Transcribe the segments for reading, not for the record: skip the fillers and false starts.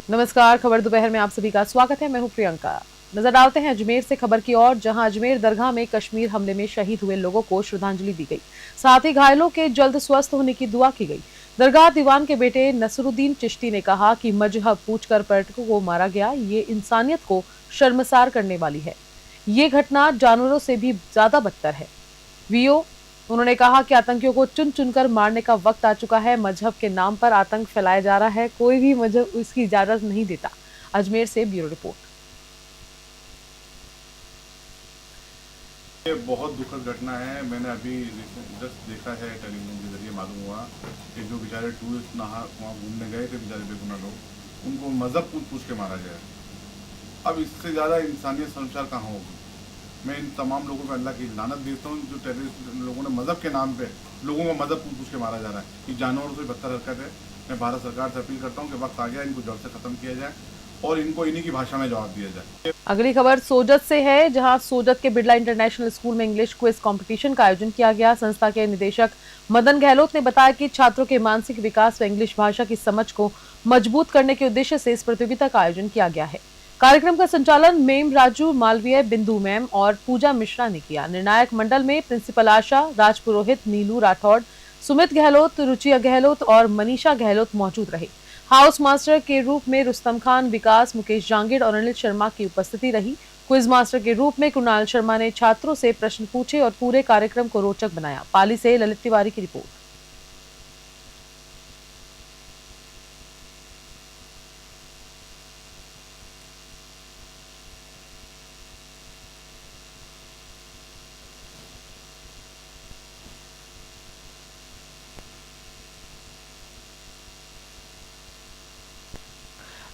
नमस्कार, खबर दोपहर में आप सभी का स्वागत है। मैं हूं प्रियंका। नजर डालते हैं अजमेर से खबर की ओर, जहां अजमेर दरगाह में कश्मीर हमले में शहीद हुए लोगों को श्रद्धांजलि दी गई। साथ ही घायलों के जल्द स्वस्थ होने की दुआ की गई। दरगाह दीवान के बेटे नसरुद्दीन चिश्ती ने कहा कि मजहब पूछकर पर्यटकों को मारा गया, ये इंसानियत को शर्मसार करने वाली है। ये घटना जानवरों से भी ज्यादा बदतर है। वीओ उन्होंने कहा कि आतंकियों को चुन चुनकर मारने का वक्त आ चुका है। मजहब के नाम पर आतंक फैलाया जा रहा है, कोई भी मजहब इसकी इजाजत नहीं देता। अजमेर से ब्यूरो रिपोर्ट। ये बहुत दुखद घटना है। मैंने अभी जस्ट देखा है, टेलीविजन के जरिए मालूम हुआ कि जो बेचारे टूरिस्ट वहाँ घूमने गए थे, बेचारे बेगुनाह लोग, उनको मजहब पूछ पूछ के मारा गया। अब इससे ज़्यादा इंसानियत शर्मसार कहाँ होगी। मैं इन तमाम लोगों पर अल्लाह की लानत देता हूँ जो टेररिस्ट लोगों ने मजहब के नाम पे लोगों को मजहब पूछ पूछ के मारा जा रहा है। ये जानवरों से बदतर हरकत है। मैं भारत सरकार से अपील करता हूँ कि वक्त आ गया, इनको जड़ से खत्म किया जाए और इनको इन्हीं की भाषा में जवाब दिया जाए। अगली खबर सोजत से है, जहां सोजत के बिरला इंटरनेशनल स्कूल में इंग्लिश क्विज कंपटीशन का आयोजन किया गया। संस्था के निदेशक मदन गहलोत ने बताया कि छात्रों के मानसिक विकास व इंग्लिश भाषा की समझ को मजबूत करने के उद्देश्य से इस प्रतियोगिता का आयोजन किया गया है। कार्यक्रम का संचालन मेम राजू मालवीय, बिंदु मैम और पूजा मिश्रा ने किया। निर्णायक मंडल में प्रिंसिपल आशा, राजपुरोहित, नीलू राठौड़, सुमित गहलोत, रुचिया गहलोत और मनीषा गहलोत मौजूद रहे। हाउस मास्टर के रूप में रुस्तम खान, विकास, मुकेश जांगिड़ और अनिल शर्मा की उपस्थिति रही। क्विज मास्टर के रूप में कुणाल शर्मा ने छात्रों से प्रश्न पूछे और पूरे कार्यक्रम को रोचक बनाया। पाली से ललित तिवारी की रिपोर्ट।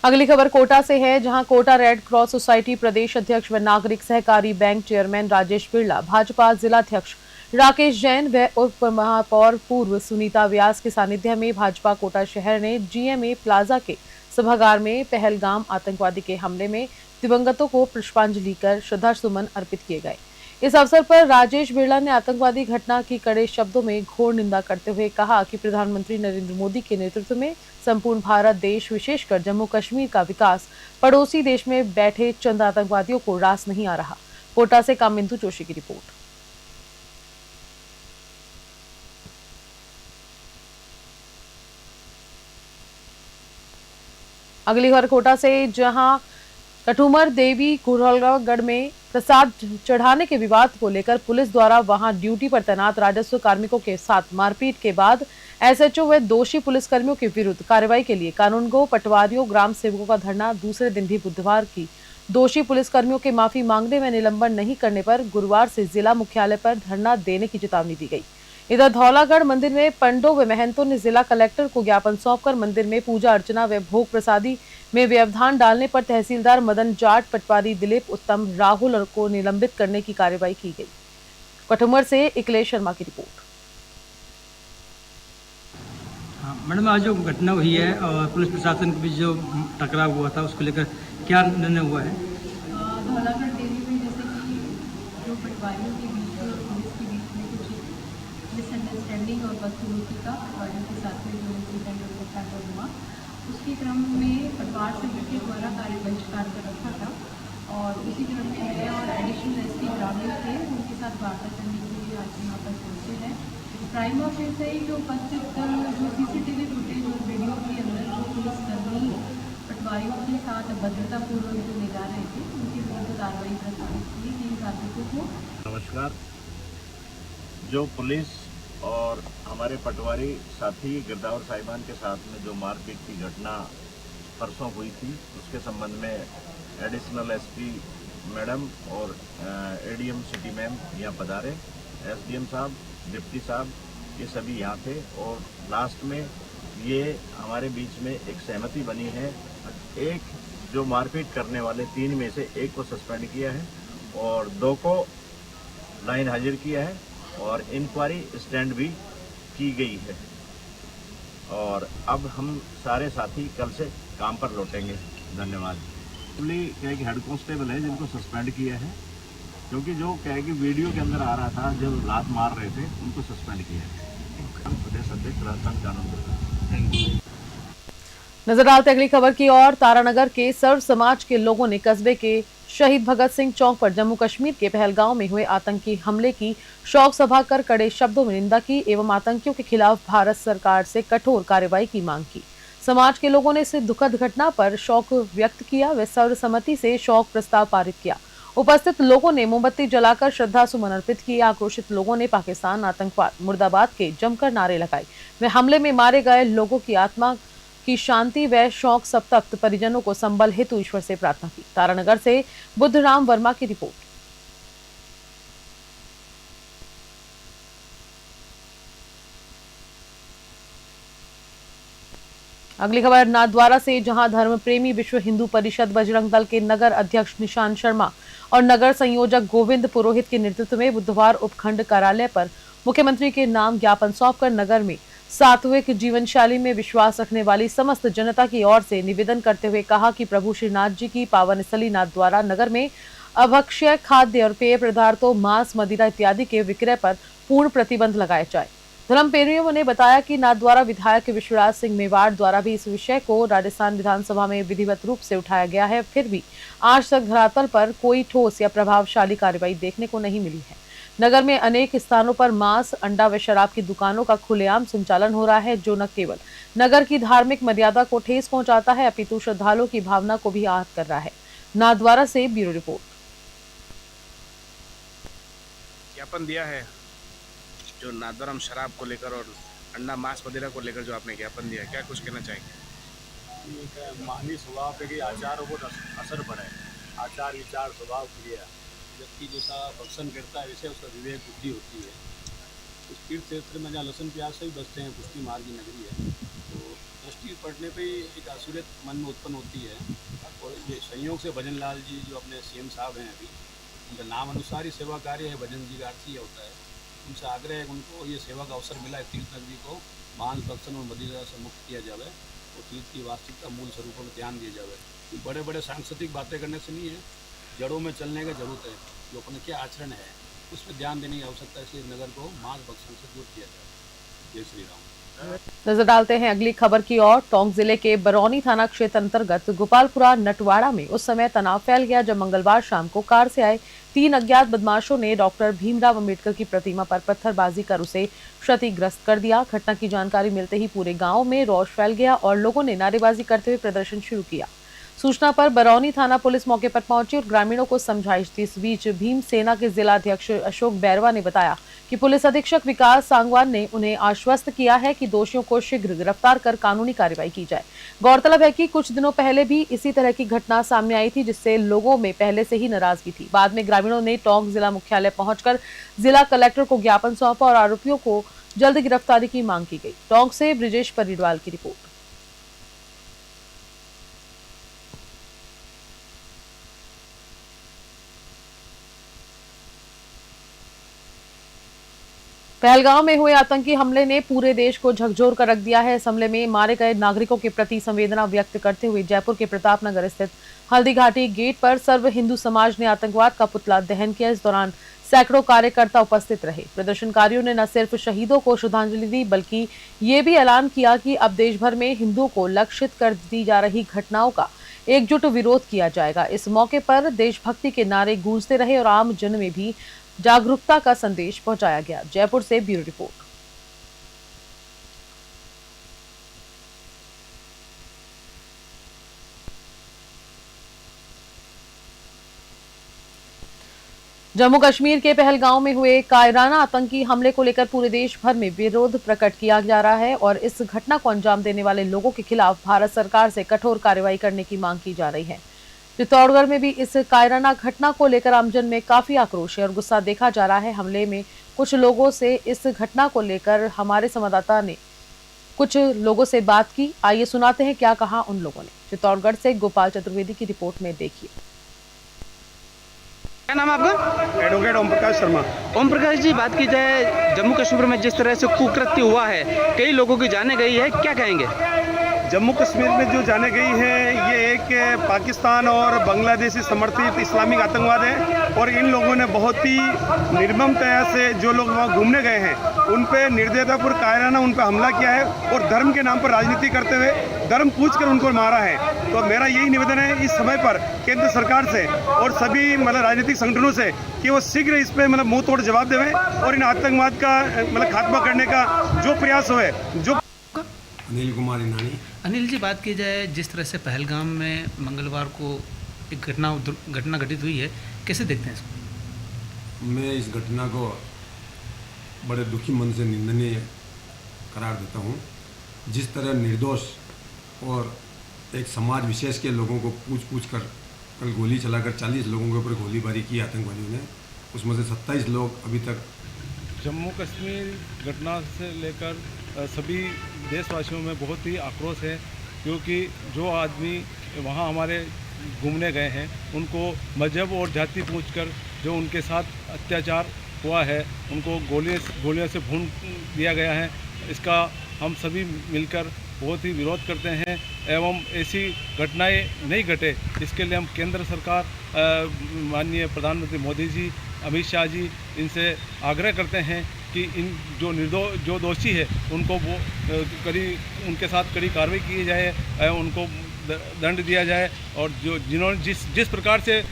अगली खबर कोटा से है, जहां कोटा रेड क्रॉस सोसाइटी प्रदेश अध्यक्ष व नागरिक सहकारी बैंक चेयरमैन राजेश बिरला, भाजपा जिलाध्यक्ष राकेश जैन व उप महापौर पूर्व सुनीता व्यास के सानिध्य में भाजपा कोटा शहर ने जीएमए प्लाजा के सभागार में पहलगाम आतंकवादी के हमले में दिवंगतों को पुष्पांजलि कर श्रद्धासुमन अर्पित किए गए। इस अवसर पर राजेश बिरला ने आतंकवादी घटना की कड़े शब्दों में घोर निंदा करते हुए कहा कि प्रधानमंत्री नरेंद्र मोदी के नेतृत्व में संपूर्ण भारत देश, विशेषकर जम्मू कश्मीर का विकास पड़ोसी देश में बैठे चंद आतंकवादियों को रास नहीं आ रहा। कोटा से कामिंदु जोशी की रिपोर्ट। अगली खबर कोटा से, जहां कठुमर देवी कुरहलगढ़ में प्रसाद चढ़ाने के विवाद को लेकर पुलिस द्वारा वहां ड्यूटी पर तैनात राजस्व कार्मिकों के साथ मारपीट के बाद एसएचओ व दोषी पुलिसकर्मियों के विरुद्ध कार्रवाई के लिए कानूनगो पटवारियों, ग्राम सेवकों का धरना दूसरे दिन भी बुधवार की दोषी पुलिसकर्मियों के माफी मांगने व निलंबन नहीं करने पर गुरुवार से जिला मुख्यालय पर धरना देने की चेतावनी दी गई। इधर धौलागढ़ मंदिर में पंडों व महंतों ने जिला कलेक्टर को ज्ञापन सौंपकर मंदिर में पूजा अर्चना व भोग प्रसादी में व्यवधान डालने पर तहसीलदार मदन जाट, पटवारी दिलीप उत्तम, राहुल को निलंबित करने की कार्रवाई की गई। कठुमर से इकलेश शर्मा की रिपोर्ट। मैडम, आज जो घटना हुई है और पुलिस प्रशासन के बीच जो टकराव हुआ था, उसको लेकर क्या निर्णय हुआ है? धौलागढ़ डेयरी में जैसे कि जो पटवारियों के बीच और पुलिस के बीच में कुछ मिसअंडरस्टैंडिंग और बदसलूकी का पटवारियों के साथ में जो इंसिडेंट हुआ, उसके क्रम में पटवार संघ के द्वारा कार्य बहिष्कार कर रखा था और उसी क्रम में मैं और एडिशनल एसपी ग्रामीण थे, उनके साथ वार्ता करने के लिए आज यहाँ पर पहुँचे हैं। प्राइम ऑफिस से जो उपस्थित जो सीसीटीवी फुटेज और वीडियो के अंदर जो पुलिसकर्मी पटवारियों के साथ भद्रतापूर्वक जो निकाल रहे थे, उनके विरुद्ध कार्रवाई प्रस्तावित की गई नागरिकों को। नमस्कार। जो पुलिस और हमारे पटवारी साथी गिरदावर साहिबान के साथ में जो मारपीट की घटना परसों हुई थी, उसके संबंध में एडिशनल एसपी मैडम और एडीएम सिटी मैम यहाँ पधारे, एसडीएम साहब, डिप्टी साहब, ये सभी यहाँ थे और लास्ट में ये हमारे बीच में एक सहमति बनी है। एक जो मारपीट करने वाले 3 में से 1 को सस्पेंड किया है और 2 को लाइन हाजिर किया है और इंक्वायरी स्टैंड भी की गई है और अब हम सारे साथी कल से काम पर लौटेंगे। धन्यवाद। क्या है कि हेड कांस्टेबल है जिनको सस्पेंड किया है, क्योंकि जो क्या है कि वीडियो के अंदर आ रहा था, जो लात मार रहे थे, उनको सस्पेंड किया है। प्रदेश अध्यक्ष राजस्थान कानून। नजर डालते अगली खबर की ओर। तारानगर के सर्व समाज के लोगों ने कस्बे के शहीद भगत सिंह चौक पर जम्मू कश्मीर के पहलगांव में हुए आतंकी हमले की शोक सभा कर कड़े शब्दों में निंदा की एवं आतंकियों के खिलाफ भारत सरकार से कठोर कार्रवाई की मांग की। समाज के लोगों ने इस दुखद घटना पर शोक व्यक्त किया व सर्वसम्मति से शोक प्रस्ताव पारित किया। उपस्थित लोगों ने मोमबत्ती जलाकर श्रद्धा सुमन अर्पित किए। आक्रोशित लोगों ने पाकिस्तान आतंकवाद मुर्दाबाद के जमकर नारे लगाए व हमले में मारे गए लोगों की आत्मा की शांति व शोक संतप्त परिजनों को संबल हेतु ईश्वर से प्रार्थना की। तारानगर से बुद्धराम वर्मा की रिपोर्ट। अगली खबर नाथद्वारा से, जहां धर्म प्रेमी विश्व हिंदू परिषद बजरंग दल के नगर अध्यक्ष निशांत शर्मा और नगर संयोजक गोविंद पुरोहित के नेतृत्व में बुधवार उपखंड कार्यालय पर मुख्यमंत्री के नाम ज्ञापन सौंपकर नगर में सात्विक जीवन शैली में विश्वास रखने वाली समस्त जनता की ओर से निवेदन करते हुए कहा कि प्रभु श्रीनाथ जी की पावन स्थली नाथद्वारा नगर में अभक्ष्य खाद्य और पेय पदार्थों, मांस, मदिरा इत्यादि के विक्रय पर पूर्ण प्रतिबंध लगाया जाए। धर्म प्रेमियों ने बताया कि नाथद्वारा विधायक विश्वराज सिंह मेवाड़ द्वारा भी इस विषय को राजस्थान विधानसभा में विधिवत रूप से उठाया गया है, फिर भी आज तक धरातल पर कोई ठोस या प्रभावशाली कार्रवाई देखने को नहीं मिली है। नगर में अनेक स्थानों पर मांस, अंडा व शराब की दुकानों का खुलेआम संचालन हो रहा है, जो न केवल नगर की धार्मिक मर्यादा को ठेस पहुंचाता है अपितु श्रद्धालुओं की भावना को भी आहत कर रहा है। नाथद्वारा से ब्यूरो रिपोर्ट। ज्ञापन दिया है जो नाथद्वारा शराब को लेकर और अंडा मांस मदिरा को लेकर जो आपने ज्ञापन दिया, क्या कुछ कहना चाहेंगे? मानवीय स्वभाव पे कि आचारों को असर पड़े, आचार विचार स्वभाव क्रिया, व्यक्ति जैसा भक्षण करता है वैसे उसका विवेक बुद्धि होती है। इस तीर्थ क्षेत्र में जहाँ लसन प्यास से ही बसते हैं, पुष्टि मार्ग की नगरी है, तो दृष्टि पड़ने पे एक आसुरियत मन में उत्पन्न होती है। और ये संयोग से भजन लाल जी जो अपने सीएम साहब हैं अभी, उनके नाम अनुसार ही सेवा कार्य है, भजन जी का अर्थ ही होता है। उनसे आग्रह है उनको ये सेवा का अवसर मिला है, तीर्थ नगरी को मांस भक्षण और मदिरा से मुक्त किया जाए और तीर्थ की वास्तविकता मूल स्वरूपों में ध्यान दिया जाए। बड़े बड़े सांस्कृतिक बातें करने से नहीं है, जड़ों में चलने की जरूरत है। जो अपने क्या आचरण है उस पर ध्यान देने की आवश्यकता है, इसलिए नगर को मांस भक्षण से दूर किया जाए। जय श्री राम। नजर डालते हैं अगली खबर की ओर। टोंक जिले के बरौनी थाना क्षेत्र अंतर्गत गोपालपुरा नटवाड़ा में उस समय तनाव फैल गया जब मंगलवार शाम को कार से आए 3 अज्ञात बदमाशों ने डॉक्टर भीमराव अंबेडकर की प्रतिमा पर पत्थरबाजी कर उसे क्षतिग्रस्त कर दिया। घटना की जानकारी मिलते ही पूरे गांव में रोष फैल गया और लोगों ने नारेबाजी करते हुए प्रदर्शन शुरू किया। सूचना पर बरौनी थाना पुलिस मौके पर पहुंची और ग्रामीणों को समझाइश दी। इस बीच भीम सेना के जिला अध्यक्ष अशोक बैरवा ने बताया कि पुलिस अधीक्षक विकास सांगवान ने उन्हें आश्वस्त किया है कि दोषियों को शीघ्र गिरफ्तार कर कानूनी कार्रवाई की जाए। गौरतलब है कि कुछ दिनों पहले भी इसी तरह की घटना सामने आई थी, जिससे लोगों में पहले से ही नाराजगी थी। बाद में ग्रामीणों ने टोंक जिला मुख्यालय पहुंचकर जिला कलेक्टर को ज्ञापन सौंपा और आरोपियों को जल्द गिरफ्तारी की मांग की गई। टोंक से ब्रिजेश परिडवाल की रिपोर्ट। पहलगांव में हुए आतंकी हमले ने पूरे देश को झकझोर कर रख दिया है। इस हमले में मारे गए नागरिकों के प्रति संवेदना व्यक्त करते हुए जयपुर के प्रताप नगर स्थित हल्दी घाटी गेट पर सर्व हिंदू समाज ने आतंकवाद का पुतला दहन किया। इस दौरान सैकड़ों कार्यकर्ता उपस्थित रहे। प्रदर्शनकारियों ने न सिर्फ शहीदों को श्रद्धांजलि दी बल्कि ये भी ऐलान किया कि अब देश भर में हिंदुओं को लक्षित कर दी जा रही घटनाओं का एकजुट विरोध किया जाएगा। इस मौके पर देशभक्ति के नारे गूंजते रहे और आम जन में भी जागरूकता का संदेश पहुंचाया गया। जयपुर से ब्यूरो रिपोर्ट। जम्मू कश्मीर के पहलगांव में हुए कायराना आतंकी हमले को लेकर पूरे देश भर में विरोध प्रकट किया जा रहा है और इस घटना को अंजाम देने वाले लोगों के खिलाफ भारत सरकार से कठोर कार्रवाई करने की मांग की जा रही है। चित्तौड़गढ़ में भी इस कायराना घटना को लेकर आमजन में काफी आक्रोश और गुस्सा देखा जा रहा है। हमले में कुछ लोगों से इस घटना को लेकर हमारे संवाददाता ने कुछ लोगों से बात की। आइए सुनाते हैं क्या कहा उन लोगों ने। चित्तौड़गढ़ से गोपाल चतुर्वेदी की रिपोर्ट में देखिए। क्या नाम है आपका? एडवोकेट ओम प्रकाश शर्मा। ओम प्रकाश जी, बात की जाए जम्मू कश्मीर में जिस तरह से कुकृत्य हुआ है, कई लोगों की जाने गई है, क्या कहेंगे? जम्मू कश्मीर में जो जाने गई है ये एक पाकिस्तान और बांग्लादेशी समर्थित इस्लामिक आतंकवाद है। और इन लोगों ने बहुत ही निर्ममतया से जो लोग वहाँ घूमने गए हैं उन पे निर्दयतापूर्वक कायराना उन पे हमला किया है और धर्म के नाम पर राजनीति करते हुए धर्म पूछकर उनको मारा है। तो मेरा यही निवेदन है इस समय पर केंद्र सरकार से और सभी राजनीतिक संगठनों से कि वो शीघ्र इस पे मुंह तोड़ जवाब देवें और इन आतंकवाद का खात्मा करने का जो प्रयास हो जो। अनिल कुमार इनानी। अनिल जी, बात की जाए जिस तरह से पहलगाम में मंगलवार को एक घटना घटित हुई है, कैसे देखते हैं इसको? मैं इस घटना को बड़े दुखी मन से निंदनीय करार देता हूँ। जिस तरह निर्दोष और एक समाज विशेष के लोगों को पूछ कर कल गोली चलाकर 40 लोगों के ऊपर गोलीबारी की आतंकवादियों ने, उसमें से 27 लोग अभी तक। जम्मू कश्मीर घटना से लेकर सभी देशवासियों में बहुत ही आक्रोश है, क्योंकि जो आदमी वहाँ हमारे घूमने गए हैं उनको मजहब और जाति पूछकर जो उनके साथ अत्याचार हुआ है, उनको गोलियों से भून दिया गया है। इसका हम सभी मिलकर बहुत ही विरोध करते हैं एवं ऐसी घटनाएं नहीं घटे इसके लिए हम केंद्र सरकार, माननीय प्रधानमंत्री मोदी जी, अमित शाह जी, इनसे आग्रह करते हैं कि इन जो दोषी है उनको वो उनके साथ कड़ी कार्रवाई की जाए, उनको दंड दिया जाए और जिन्होंने जिस प्रकार से।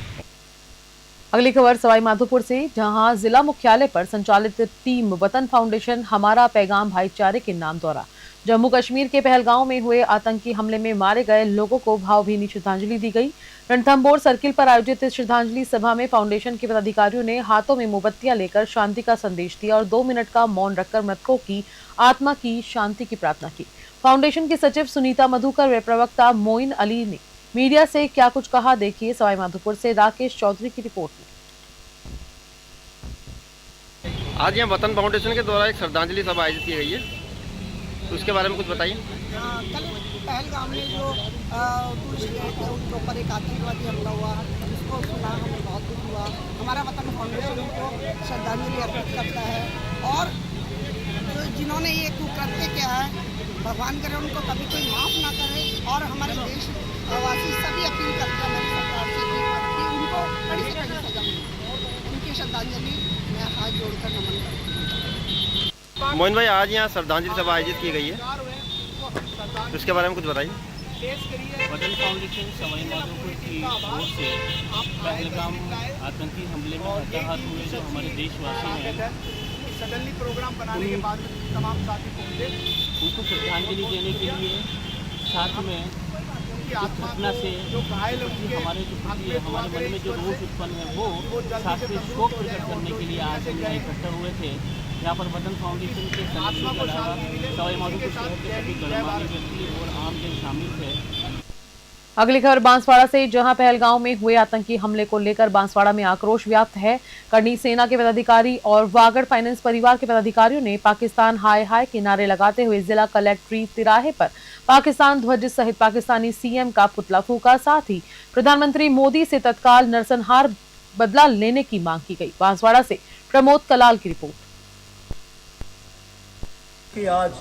अगली खबर सवाई माधोपुर से, जहां जिला मुख्यालय पर संचालित टीम वतन फाउंडेशन हमारा पैगाम भाईचारे के नाम द्वारा जम्मू कश्मीर के पहलगांव में हुए आतंकी हमले में मारे गए लोगों को भावभीनी श्रद्धांजलि दी गई। रणथंभौर सर्किल पर आयोजित इस श्रद्धांजलि सभा में फाउंडेशन के पदाधिकारियों ने हाथों में मोमबत्तियां लेकर शांति का संदेश दिया और 2 मिनट का मौन रखकर मृतकों की आत्मा की शांति की प्रार्थना की। फाउंडेशन की सचिव सुनीता मधुकर व प्रवक्ता मोइन अली ने मीडिया से क्या कुछ कहा, देखिए सवाई माधोपुर से राकेश चौधरी की रिपोर्ट में। आज यहाँ वतन फाउंडेशन के द्वारा एक श्रद्धांजलि सभा आयोजित की गई है, तो उसके बारे में कुछ बताइए। कल पहलगाम में जो टूरिस्ट गए थे उनके ऊपर एक आतंकवादी हमला हुआ, उसको सुना हमें बहुत दुख हुआ। हमारा वतन फाउंडेशन उनको श्रद्धांजलि अर्पित करता है और जिन्होंने ये कुकृत्य किया है, भगवान करे उनको कभी कोई माफ़ ना करे। और हमारे देशवासी सभी अपील करते हैं हमारी सरकार से कि उनको कड़ी से कड़ी सजा मिले। उनकी श्रद्धांजलि मैं हाथ जोड़कर नमन करती हूँ। मोइन भाई, आज यहाँ श्रद्धांजलि सभा आयोजित की गई है, तो उसके बारे में कुछ बताइए। वतन फाउंडेशन सवाई माधोपुर की ओर से पहलगाम आतंकी हमले में हताहत हुए जो हमारे देशवासी हैं, प्रोग्राम बनाने के बाद तमाम साथी उनको श्रद्धांजलि देने के लिए, साथ में इस घटना से हमारे मन में जो रोष उत्पन्न है वो साथ में शोक प्रकट करने के लिए आज हम यहाँ इकट्ठा हुए थे। यहाँ पर वतन फाउंडेशन के सदस्यों के अलावा सवाई माधोपुर शहर के सभी गणमान्य व्यक्ति और आमजन शामिल थे। अगली खबर बांसवाड़ा से, जहां पहलगांव में हुए आतंकी हमले को लेकर बांसवाड़ा में आक्रोश व्याप्त है। करनी सेना के पदाधिकारी और वागड़ फाइनेंस परिवार के पदाधिकारियों ने पाकिस्तान हाय हाय के नारे लगाते हुए जिला कलेक्ट्रेट तिराहे पर पाकिस्तान ध्वज सहित पाकिस्तानी सीएम का पुतला फूका। साथ ही प्रधानमंत्री मोदी से तत्काल नरसंहार बदला लेने की मांग की गई। बांसवाड़ा से प्रमोद कलाल की रिपोर्ट। कि आज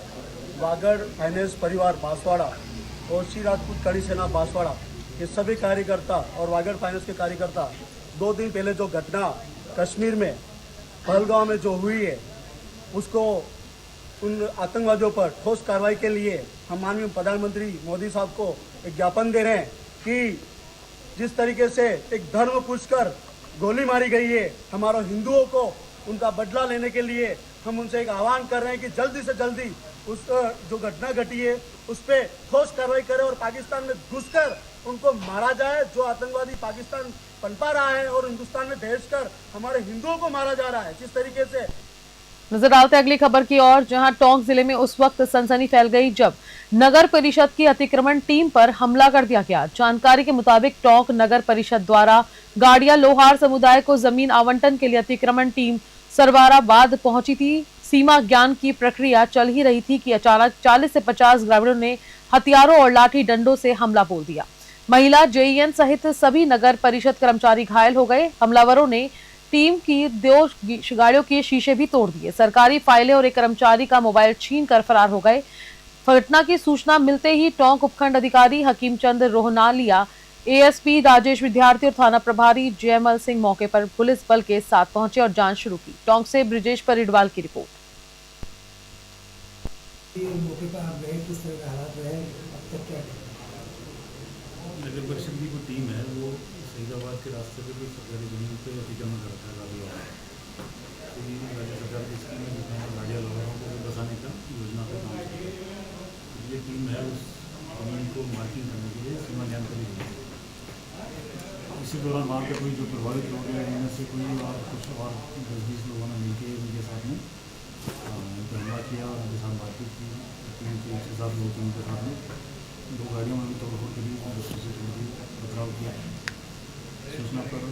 वागड़ फाइनेंस परिवार बांसवाड़ा और श्री राजपूत कड़ी सेना बांसवाड़ा के सभी कार्यकर्ता और वागड़ फाइनेंस के कार्यकर्ता 2 दिन पहले जो घटना कश्मीर में पहलगाम में जो हुई है उसको उन आतंकवादियों पर ठोस कार्रवाई के लिए हम माननीय प्रधानमंत्री मोदी साहब को एक ज्ञापन दे रहे हैं कि जिस तरीके से एक धर्म पूछकर गोली मारी गई है, हमारे हिंदुओं को उनका बदला लेने के लिए हम उनसे एक आह्वान कर रहे हैं कि जल्दी से जल्दी उस जो घटना घटी है उस पर ठोस कार्रवाई करें और पाकिस्तान में घुसकर उनको मारा जाए। जो आतंकवादी पाकिस्तान पनपा रहा है और हिंदुस्तान में भेजकर हमारे हिंदुओं को मारा जा रहा है, जिस तरीके से। नजर डालते अगली खबर की ओर, जहां टोंक जिले में उस वक्त सनसनी फैल गई जब नगर परिषद की अतिक्रमण टीम पर हमला कर दिया गया। जानकारी के मुताबिक टोंक नगर परिषद द्वारा गाड़िया लोहार समुदाय को जमीन आवंटन के लिए अतिक्रमण टीम सरवाराबाद पहुंची थी। सीमा ज्ञान की प्रक्रिया चल ही रही थी कि अचानक 40 से 50 ग्रामीणों ने हथियारों और लाठी डंडों से हमला बोल दिया। महिला, जेईएन सहित सभी नगर परिषद कर्मचारी घायल हो गए। हमलावरों ने टीम की 2 गाड़ियों के शीशे भी तोड़ दिए। सरकारी फाइलें और एक कर्मचारी का मोबाइल छीन कर फरार हो गए। घटना की सूचना मिलते ही टोंक उपखंड अधिकारी हकीम चंद रोहनालिया एएसपी राजेश विद्यार्थी और थाना प्रभारी जयमल सिंह मौके पर पुलिस बल के साथ पहुंचे और जांच शुरू की। टोंक से ब्रिजेश परिडवाल की रिपोर्ट। मौके पर आप गए, किस तरह के हालात रहे, अब तक क्या? नगर परिषद की कोई टीम है, वो फरीदाबाद के रास्ते पे कोई सरकारी जमीन पे अतिक्रमण कर रखा है गाड़ी वाला। तो ये राज्य सरकार की स्कीम है जिसमें गाड़ियाँ लोगों को बसाने का योजना का काम है। ये टीम है उस जमीन को मार्किंग करने के लिए सीमा ध्यान करी गई। इसी दौरान वहाँ पे कोई जो प्रभावित लोग हैं उनमें से कोई और कुछ और 10-20 लोगों ने मिलकर उनके साथ में हमला किया और उनके साथ बातचीत की। 3-4 लोग थे उनके साथ में, 2 गाड़ियों में भी तोड़फोड़ करी, 10 से बदलाव किया। सूचना पर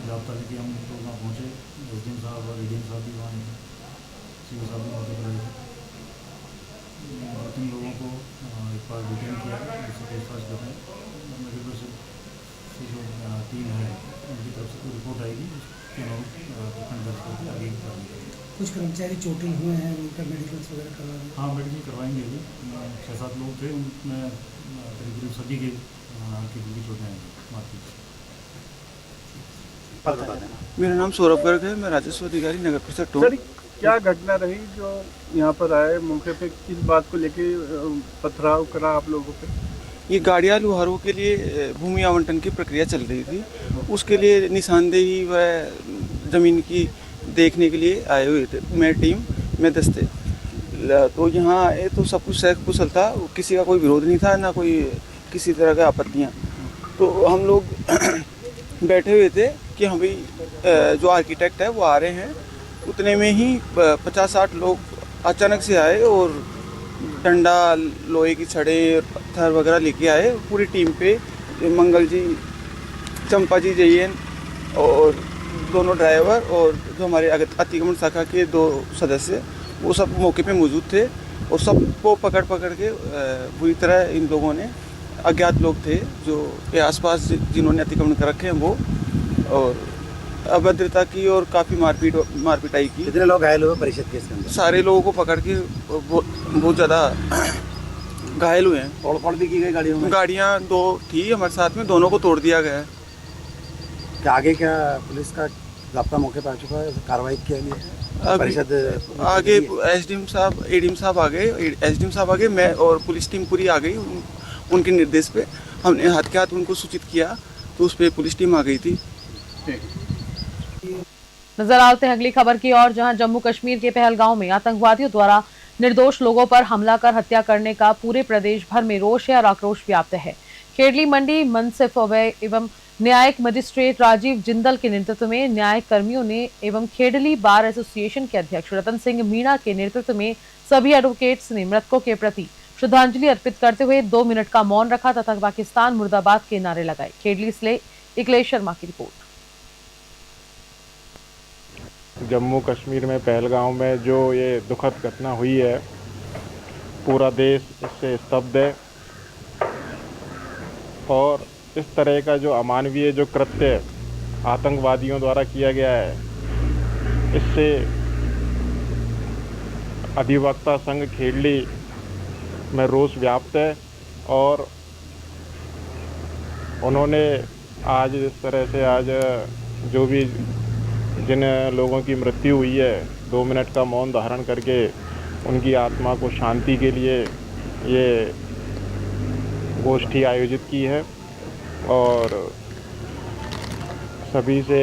जाब्ता लेके हम लोग वहाँ पहुँचे। एसडीएम साहब और एडीएम साहब भी वहाँ सीओ साहब भी मौके पर आए थे। 2-3 लोगों को एक बार डिटेन किया, जिससे पूछताछ कर रहे हैं। नगर परिषद की जो टीम है उनकी तरफ से कोई रिपोर्ट आएगी, उसके अनुरूप प्रकरण दर्ज करके आगे करेंगे। कुछ कर्मचारी चोटिल हुए हैं, उनका मेडिकल वगैरह करवा दें? हाँ, मेडिकल करवाएंगे। अभी 6-7 लोग थे, उनमें करीब सभी के की चोटें हैं मारपीट। मेरा नाम सौरभ गर्ग है, मैं राजस्व अधिकारी नगर परिषद टोंक। सर, क्या घटना रही जो यहाँ पर आए मौके पे, किस बात को लेके पथराव करा आप लोगों पे? ये गाड़ियाँ लोहारों के लिए भूमि आवंटन की प्रक्रिया चल रही थी, उसके लिए निशानदेही व ज़मीन की देखने के लिए आए हुए थे। मैं टीम में दस्ते तो यहाँ आए तो सब कुछ सही कुशल था, किसी का कोई विरोध नहीं था, ना कोई किसी तरह की आपत्तियाँ। तो हम लोग बैठे हुए थे कि हम भी जो आर्किटेक्ट है वो आ रहे हैं। उतने में ही 50-60 लोग अचानक से आए और डंडा, लोहे की छड़ें, पत्थर वगैरह लेके आए। पूरी टीम पे मंगल जी, चंपा जी जैन और दोनों ड्राइवर और जो हमारे अतिक्रमण शाखा के 2 सदस्य, वो सब मौके पे मौजूद थे और सबको पकड़ के बुरी तरह इन लोगों ने, अज्ञात लोग थे जो के आसपास जिन्होंने अतिक्रमण कर रखे हैं वो, और अभद्रता की और काफ़ी मारपीटाई की। कितने लोग घायल हुए परिषद के अंदर? सारे लोगों को पकड़ के बहुत ज़्यादा घायल हुए हैं। तोड़फोड़ भी की गई गाड़ियों में? गाड़ियाँ 2 थी हमारे साथ में, दोनों को तोड़ दिया गया है। क्या आगे क्या पुलिस का जाब्ता मौके पर आ चुका है कार्रवाई के लिए? परिषद आगे एसडीएम साहब, एडीएम साहब आ गए, एसडीएम साहब आ गए, मैं और पुलिस टीम पूरी आ गई। उनके निर्देश पे हमने हाथ के हाथ उनको सूचित किया तो उस पर पुलिस टीम आ गई थी। नजर आते हैं अगली खबर की ओर, जहां जम्मू कश्मीर के पहलगांव में आतंकवादियों द्वारा निर्दोष लोगों पर हमला कर हत्या करने का पूरे प्रदेश भर में रोष और आक्रोश व्याप्त है। खेड़ली मंडी मुंसिफ एवं न्यायिक मजिस्ट्रेट राजीव जिंदल के नेतृत्व में न्यायिक कर्मियों ने एवं खेड़ली बार एसोसिएशन के अध्यक्ष रतन सिंह मीणा के नेतृत्व में सभी एडवोकेट्स ने मृतकों के प्रति श्रद्धांजलि अर्पित करते हुए 2 मिनट का मौन रखा तथा पाकिस्तान मुर्दाबाद के नारे लगाए। खेड़ली से इकलेश शर्मा की रिपोर्ट। जम्मू कश्मीर में पहलगांव में जो ये दुखद घटना हुई है, पूरा देश इससे स्तब्ध है और इस तरह का जो अमानवीय जो कृत्य आतंकवादियों द्वारा किया गया है, इससे अधिवक्ता संघ खेड़ली में रोष व्याप्त है। और उन्होंने आज इस तरह से आज जो भी जिन लोगों की मृत्यु हुई है, 2 मिनट का मौन धारण करके उनकी आत्मा को शांति के लिए ये गोष्ठी आयोजित की है। और सभी से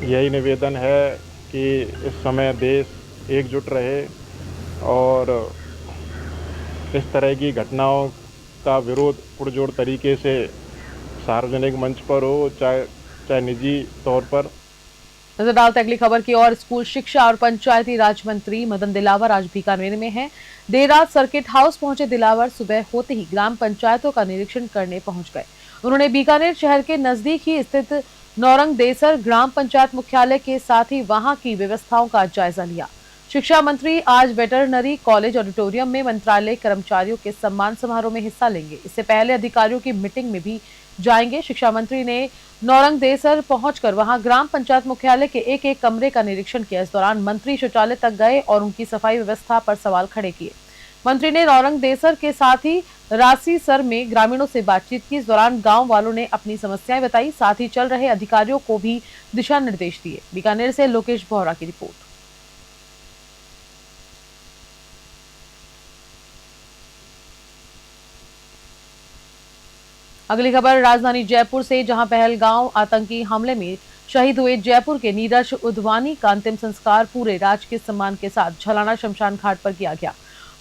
यही निवेदन है कि इस समय देश एकजुट रहे और इस तरह की घटनाओं का विरोध पुरजोर तरीके से सार्वजनिक मंच पर हो चाहे निजी तौर पर। नजर डालते अगली खबर की ओर, स्कूल शिक्षा और पंचायती राज मंत्री मदन दिलावर आज बीकानेर में हैं। देर रात सर्किट हाउस पहुंचे दिलावर सुबह होते ही ग्राम पंचायतों का निरीक्षण करने पहुंच गए। उन्होंने बीकानेर शहर के नजदीक ही स्थित नौरंग देसर ग्राम पंचायत मुख्यालय के साथ ही वहां की व्यवस्थाओं का जायजा लिया। शिक्षा मंत्री आज वेटरनरी कॉलेज ऑडिटोरियम में मंत्रालय कर्मचारियों के सम्मान समारोह में हिस्सा लेंगे। इससे पहले अधिकारियों की मीटिंग में भी जाएंगे। शिक्षा मंत्री ने नौरंग देसर पहुंचकर वहां ग्राम पंचायत मुख्यालय के एक कमरे का निरीक्षण किया। इस दौरान मंत्री शौचालय तक गए और उनकी सफाई व्यवस्था पर सवाल खड़े किए। मंत्री ने नौरंग देसर के साथ ही रासीसर में ग्रामीणों से बातचीत की। इस दौरान गांव वालों ने अपनी समस्याएं बताई, साथ ही चल रहे अधिकारियों को भी दिशा निर्देश दिए। बीकानेर से लोकेश बोहरा की रिपोर्ट। अगली खबर राजधानी जयपुर से, जहां पहलगांव आतंकी हमले में शहीद हुए जयपुर के नीरज उधवानी का अंतिम संस्कार पूरे राजकीय सम्मान के साथ झलाना शमशान घाट पर किया गया।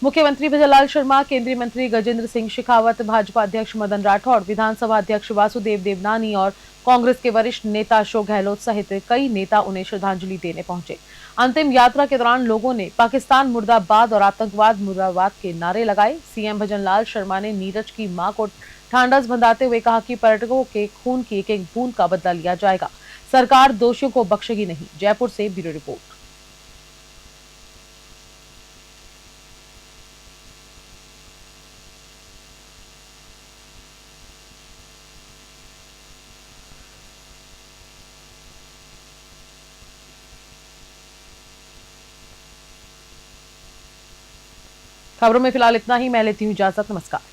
मुख्यमंत्री भजनलाल शर्मा, केंद्रीय मंत्री गजेंद्र सिंह शेखावत, भाजपा अध्यक्ष मदन राठौड़, विधानसभा अध्यक्ष वासुदेव देवनानी और कांग्रेस के वरिष्ठ नेता अशोक गहलोत सहित कई नेता उन्हें श्रद्धांजलि देने पहुंचे। अंतिम यात्रा के दौरान लोगों ने पाकिस्तान मुर्दाबाद और आतंकवाद मुर्दाबाद के नारे लगाए। सीएम भजनलाल शर्मा ने नीरज की मां को ढांढस बंधाते हुए कहा कि पर्यटकों के खून की एक एक बूंद का बदला लिया जाएगा, सरकार दोषियों को बख्शेगी नहीं। जयपुर से ब्यूरो रिपोर्ट। खबरों में फिलहाल इतना ही। मैं लेती हूं इजाजत। नमस्कार।